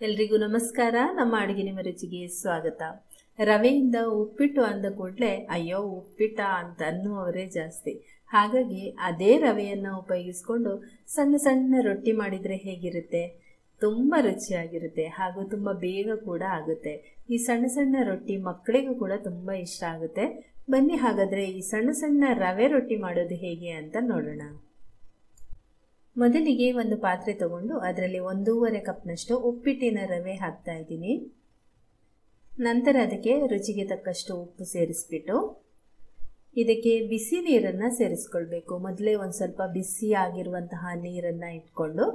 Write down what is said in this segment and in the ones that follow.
ಎಲ್ರಿಗೂ ನಮಸ್ಕಾರ. ನಮ್ಮ ಅಡುಗೆ ನಿಮ್ಮ ರುಚಿಗೆ ಸ್ವಾಗತ. ರವೆಯಿಂದ ಉಪ್ಪಿಟ್ಟು ಅಂದ ಕೂಡಲೇ ಅಯ್ಯೋ ಉಪ್ಪಿಟ್ಟ ಅಂತ ಅನ್ನುವವರೇ ಜಾಸ್ತಿ. ಹಾಗಾಗಿ ಅದೇ ರವೆಯನ್ನು ಉಪಯೋಗಿಸ್ಕೊಂಡು ಸಣ್ಣ ಸಣ್ಣ ರೊಟ್ಟಿ ಮಾಡಿದರೆ ಹೇಗಿರುತ್ತೆ? ತುಂಬ ರುಚಿಯಾಗಿರುತ್ತೆ ಹಾಗೂ ತುಂಬ ಬೇಗ ಕೂಡ ಆಗುತ್ತೆ. ಈ ಸಣ್ಣ ಸಣ್ಣ ರೊಟ್ಟಿ ಮಕ್ಕಳಿಗೂ ಕೂಡ ತುಂಬ ಇಷ್ಟ ಆಗುತ್ತೆ. ಬನ್ನಿ ಹಾಗಾದರೆ ಈ ಸಣ್ಣ ಸಣ್ಣ ರವೆ ರೊಟ್ಟಿ ಮಾಡೋದು ಹೇಗೆ ಅಂತ ನೋಡೋಣ. ಮೊದಲಿಗೆ ಒಂದು ಪಾತ್ರೆ ತಗೊಂಡು ಅದರಲ್ಲಿ 1.5 ಕಪ್ನಷ್ಟು ಉಪ್ಪಿಟ್ಟಿನ ರವೆ ಹಾಕ್ತಾ ಇದ್ದೀನಿ. ನಂತರ ಅದಕ್ಕೆ ರುಚಿಗೆ ತಕ್ಕಷ್ಟು ಉಪ್ಪು ಸೇರಿಸ್ಬಿಟ್ಟು ಇದಕ್ಕೆ ಬಿಸಿ ನೀರನ್ನು ಸೇರಿಸ್ಕೊಳ್ಬೇಕು. ಮೊದಲೇ ಒಂದು ಸ್ವಲ್ಪ ಬಿಸಿ ಆಗಿರುವಂತಹ ನೀರನ್ನು ಇಟ್ಕೊಂಡು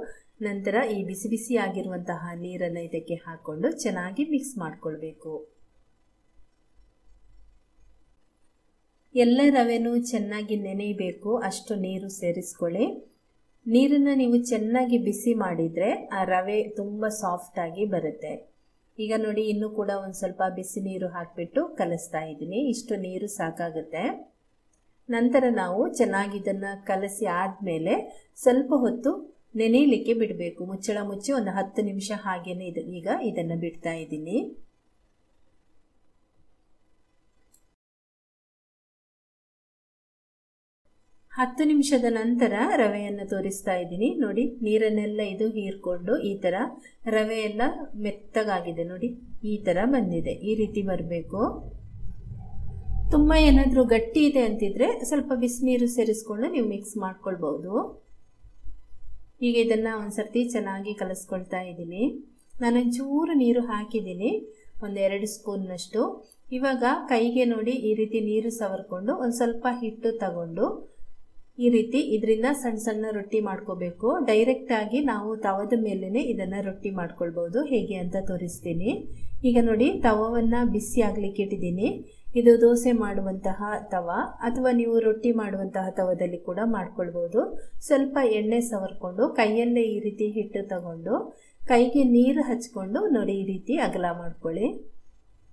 ನಂತರ ಈ ಬಿಸಿ ಬಿಸಿ ಆಗಿರುವಂತಹ ನೀರನ್ನು ಇದಕ್ಕೆ ಹಾಕ್ಕೊಂಡು ಚೆನ್ನಾಗಿ ಮಿಕ್ಸ್ ಮಾಡ್ಕೊಳ್ಬೇಕು. ಎಲ್ಲ ರವೆನೂ ಚೆನ್ನಾಗಿ ನೆನೆಯಬೇಕು, ಅಷ್ಟು ನೀರು ಸೇರಿಸ್ಕೊಳ್ಳಿ. ನೀರನ್ನು ನೀವು ಚೆನ್ನಾಗಿ ಬಿಸಿ ಮಾಡಿದರೆ ಆ ರವೆ ತುಂಬ ಸಾಫ್ಟ್ ಆಗಿ ಬರುತ್ತೆ. ಈಗ ನೋಡಿ, ಇನ್ನೂ ಕೂಡ ಒಂದು ಸ್ವಲ್ಪ ಬಿಸಿ ನೀರು ಹಾಕಿಬಿಟ್ಟು ಕಲಿಸ್ತಾ ಇದ್ದೀನಿ. ಇಷ್ಟು ನೀರು ಸಾಕಾಗುತ್ತೆ. ನಂತರ ನಾವು ಚೆನ್ನಾಗಿ ಇದನ್ನು ಕಲಸಿ ಆದಮೇಲೆ ಸ್ವಲ್ಪ ಹೊತ್ತು ನೆನೆಯಲಿಕ್ಕೆ ಬಿಡಬೇಕು. ಮುಚ್ಚಳ ಮುಚ್ಚಿ ಒಂದು 10 ನಿಮಿಷ ಹಾಗೇನೆ ಈಗ ಇದನ್ನು ಬಿಡ್ತಾ ಇದ್ದೀನಿ. ಹತ್ತು ನಿಮಿಷದ ನಂತರ ರವೆಯನ್ನು ತೋರಿಸ್ತಾ ಇದ್ದೀನಿ. ನೋಡಿ, ನೀರನ್ನೆಲ್ಲ ಇದು ಹೀರ್ಕೊಂಡು ಈ ಥರ ರವೆ ಎಲ್ಲ ಮೆತ್ತಗಾಗಿದೆ. ನೋಡಿ, ಈ ಥರ ಬಂದಿದೆ. ಈ ರೀತಿ ಬರಬೇಕು. ತುಂಬ ಏನಾದರೂ ಗಟ್ಟಿ ಇದೆ ಅಂತಿದ್ರೆ ಸ್ವಲ್ಪ ಬಿಸಿನೀರು ಸೇರಿಸ್ಕೊಂಡು ನೀವು ಮಿಕ್ಸ್ ಮಾಡ್ಕೊಳ್ಬಹುದು. ಈಗ ಇದನ್ನು ಒಂದ್ಸರ್ತಿ ಚೆನ್ನಾಗಿ ಕಲಿಸ್ಕೊಳ್ತಾ ಇದ್ದೀನಿ. ನಾನೊಂಚೂರು ನೀರು ಹಾಕಿದ್ದೀನಿ, 1-2 ಸ್ಪೂನ್ನಷ್ಟು. ಇವಾಗ ಕೈಗೆ ನೋಡಿ ಈ ರೀತಿ ನೀರು ಸವರ್ಕೊಂಡು ಒಂದು ಸ್ವಲ್ಪ ಹಿಟ್ಟು ತಗೊಂಡು ಈ ರೀತಿ ಇದರಿಂದ ಸಣ್ಣ ಸಣ್ಣ ರೊಟ್ಟಿ ಮಾಡ್ಕೋಬೇಕು. ಡೈರೆಕ್ಟ್ ಆಗಿ ನಾವು ತವದ ಮೇಲೇ ಇದನ್ನು ರೊಟ್ಟಿ ಮಾಡ್ಕೊಳ್ಬಹುದು. ಹೇಗೆ ಅಂತ ತೋರಿಸ್ತೀನಿ. ಈಗ ನೋಡಿ, ತವವನ್ನು ಬಿಸಿ ಆಗ್ಲಿಕ್ಕೆ ಇಟ್ಟಿದ್ದೀನಿ. ಇದು ದೋಸೆ ಮಾಡುವಂತಹ ತವ ಅಥವಾ ನೀವು ರೊಟ್ಟಿ ಮಾಡುವಂತಹ ತವದಲ್ಲಿ ಕೂಡ ಮಾಡ್ಕೊಳ್ಬಹುದು. ಸ್ವಲ್ಪ ಎಣ್ಣೆ ಸವರ್ಕೊಂಡು ಕೈಯಲ್ಲೇ ಈ ರೀತಿ ಹಿಟ್ಟು ತಗೊಂಡು ಕೈಗೆ ನೀರು ಹಚ್ಕೊಂಡು ನೋಡಿ ಈ ರೀತಿ ಅಗಲ ಮಾಡ್ಕೊಳ್ಳಿ.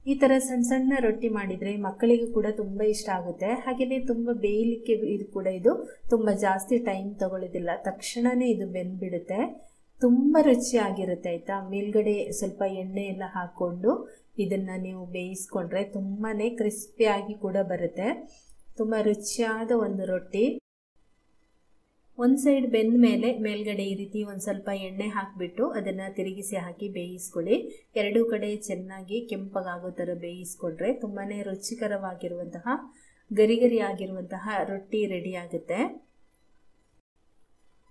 ಈ ಥರ ಸಣ್ಣ ಸಣ್ಣ ರೊಟ್ಟಿ ಮಾಡಿದರೆ ಮಕ್ಕಳಿಗೂ ಕೂಡ ತುಂಬ ಇಷ್ಟ ಆಗುತ್ತೆ. ಹಾಗೆಯೇ ತುಂಬ ಬೇಯಲಿಕ್ಕೆ ಇದು ಕೂಡ ಇದು ತುಂಬ ಜಾಸ್ತಿ ಟೈಮ್ ತಗೊಳ್ಳೋದಿಲ್ಲ, ತಕ್ಷಣವೇ ಇದು ಬೆಂದ್ಬಿಡುತ್ತೆ. ತುಂಬ ರುಚಿಯಾಗಿರುತ್ತೆ ಆಯಿತಾ. ಮೇಲ್ಗಡೆ ಸ್ವಲ್ಪ ಎಣ್ಣೆ ಎಲ್ಲ ಹಾಕ್ಕೊಂಡು ಇದನ್ನು ನೀವು ಬೇಯಿಸ್ಕೊಂಡ್ರೆ ತುಂಬಾ ಕ್ರಿಸ್ಪಿಯಾಗಿ ಕೂಡ ಬರುತ್ತೆ. ತುಂಬ ರುಚಿಯಾದ ಒಂದು ರೊಟ್ಟಿ. ಒಂದು ಸೈಡ್ ಬೆಂದ ಮೇಲೆ ಮೇಲ್ಗಡೆ ಈ ರೀತಿ ಒಂದು ಸ್ವಲ್ಪ ಎಣ್ಣೆ ಹಾಕಿಬಿಟ್ಟು ಅದನ್ನು ತಿರುಗಿಸಿ ಹಾಕಿ ಬೇಯಿಸ್ಕೊಳ್ಳಿ. ಎರಡೂ ಕಡೆ ಚೆನ್ನಾಗಿ ಕೆಂಪಗಾಗೋ ಥರ ಬೇಯಿಸ್ಕೊಂಡ್ರೆ ತುಂಬಾ ರುಚಿಕರವಾಗಿರುವಂತಹ ಗರಿ ಗರಿ ಆಗಿರುವಂತಹ ರೊಟ್ಟಿ ರೆಡಿ ಆಗುತ್ತೆ.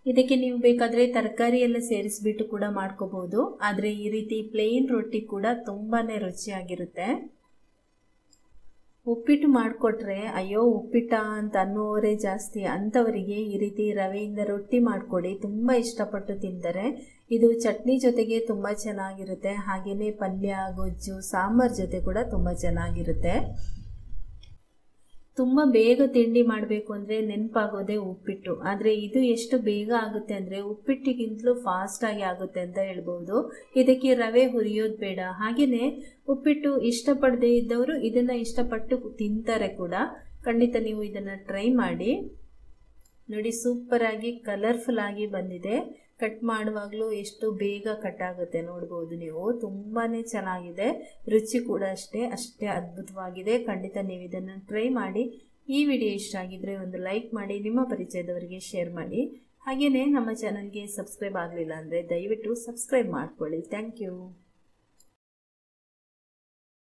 ಇದಕ್ಕೆ ನೀವು ಬೇಕಾದರೆ ತರಕಾರಿ ಎಲ್ಲ ಸೇರಿಸ್ಬಿಟ್ಟು ಕೂಡ ಮಾಡ್ಕೋಬಹುದು. ಆದರೆ ಈ ರೀತಿ ಪ್ಲೇನ್ ರೊಟ್ಟಿ ಕೂಡ ತುಂಬಾ ರುಚಿಯಾಗಿರುತ್ತೆ. ಉಪ್ಪಿಟ್ಟು ಮಾಡಿಕೊಟ್ರೆ ಅಯ್ಯೋ ಉಪ್ಪಿಟ್ಟ ಅಂತ ಅನ್ನುವವರೇ ಜಾಸ್ತಿ. ಅಂಥವರಿಗೆ ಈ ರೀತಿ ರವೆಯಿಂದ ರೊಟ್ಟಿ ಮಾಡಿಕೊಡಿ, ತುಂಬ ಇಷ್ಟಪಟ್ಟು ತಿಂತಾರೆ. ಇದು ಚಟ್ನಿ ಜೊತೆಗೆ ತುಂಬ ಚೆನ್ನಾಗಿರುತ್ತೆ. ಹಾಗೆಯೇ ಪಲ್ಯ, ಗೊಜ್ಜು, ಸಾಂಬಾರ್ ಜೊತೆ ಕೂಡ ತುಂಬ ಚೆನ್ನಾಗಿರುತ್ತೆ. ತುಂಬ ಬೇಗ ತಿಂಡಿ ಮಾಡಬೇಕು ಅಂದರೆ ನೆನಪಾಗೋದೇ ಉಪ್ಪಿಟ್ಟು. ಆದರೆ ಇದು ಎಷ್ಟು ಬೇಗ ಆಗುತ್ತೆ ಅಂದರೆ ಉಪ್ಪಿಟ್ಟಿಗಿಂತಲೂ ಫಾಸ್ಟಾಗಿ ಆಗುತ್ತೆ ಅಂತ ಹೇಳ್ಬೋದು. ಇದಕ್ಕೆ ರವೆ ಹುರಿಯೋದು ಬೇಡ. ಹಾಗೆಯೇ ಉಪ್ಪಿಟ್ಟು ಇಷ್ಟಪಡದೇ ಇದ್ದವರು ಇದನ್ನು ಇಷ್ಟಪಟ್ಟು ತಿಂತಾರೆ ಕೂಡ. ಖಂಡಿತ ನೀವು ಇದನ್ನು ಟ್ರೈ ಮಾಡಿ ನೋಡಿ. ಸೂಪರಾಗಿ ಕಲರ್ಫುಲ್ ಆಗಿ ಬಂದಿದೆ. ಕಟ್ ಮಾಡುವಾಗಲೂ ಎಷ್ಟು ಬೇಗ ಕಟ್ ಆಗುತ್ತೆ ನೋಡ್ಬೋದು ನೀವು. ತುಂಬಾ ಚೆನ್ನಾಗಿದೆ. ರುಚಿ ಕೂಡ ಅಷ್ಟೇ ಅದ್ಭುತವಾಗಿದೆ. ಖಂಡಿತ ನೀವು ಇದನ್ನು ಟ್ರೈ ಮಾಡಿ. ಈ ವಿಡಿಯೋ ಇಷ್ಟ ಆಗಿದ್ರೆ ಒಂದು ಲೈಕ್ ಮಾಡಿ, ನಿಮ್ಮ ಪರಿಚಯದವರಿಗೆ ಶೇರ್ ಮಾಡಿ. ಹಾಗೆಯೇ ನಮ್ಮ ಚಾನಲ್ಗೆ ಸಬ್ಸ್ಕ್ರೈಬ್ ಆಗಲಿಲ್ಲ ಅಂದರೆ ದಯವಿಟ್ಟು ಸಬ್ಸ್ಕ್ರೈಬ್ ಮಾಡ್ಕೊಳ್ಳಿ. Thank you.